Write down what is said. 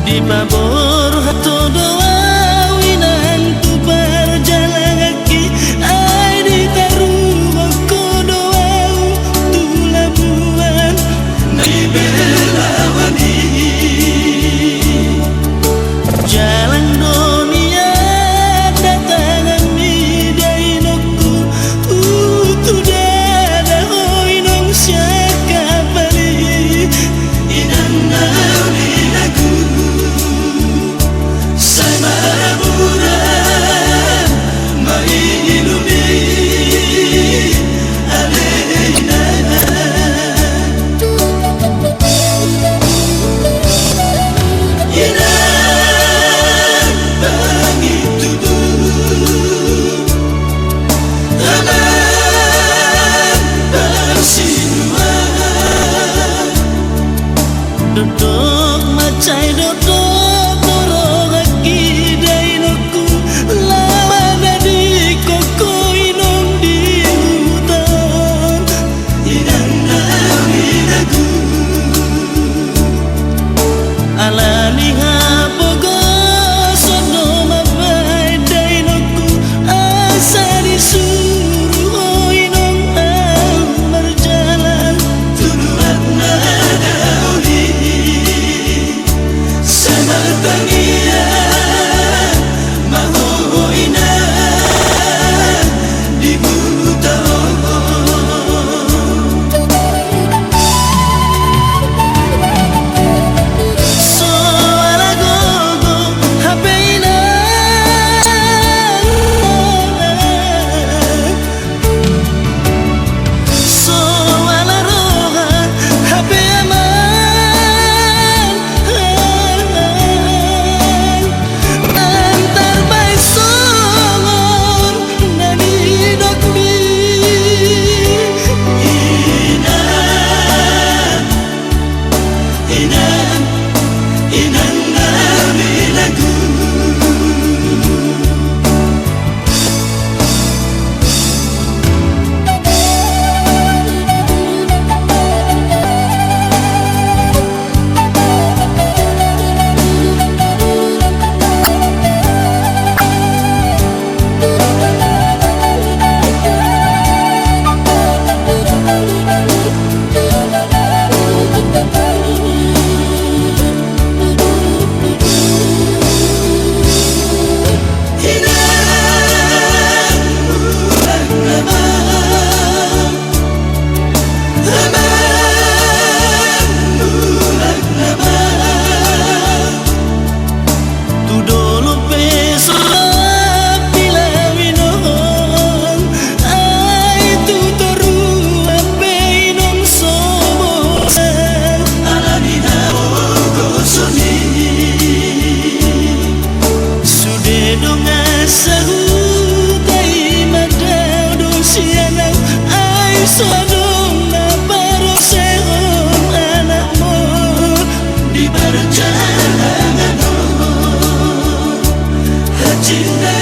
di pabor hato doa winan tu berjalan kaki ai di taruh ko doa tu labuan di belawani jalan dunia datangan mi dai nokku tu dada hoi nong syaka bali inanna ni lagu sama raburan mai ilumi aleina inan bangi tubuh aman bersinuan duduk macai duduk dorong aki dai noku lawan di koko inong di hutan inang nawi lagu alami hapogo sono mabai dai noku asa disuruh inong berjalan tuduhan nadauli sama tangian mahoina di buta soala gogo hapeina soala roha hape aman antar bai songon nani dokmi inan nami lagu Cinta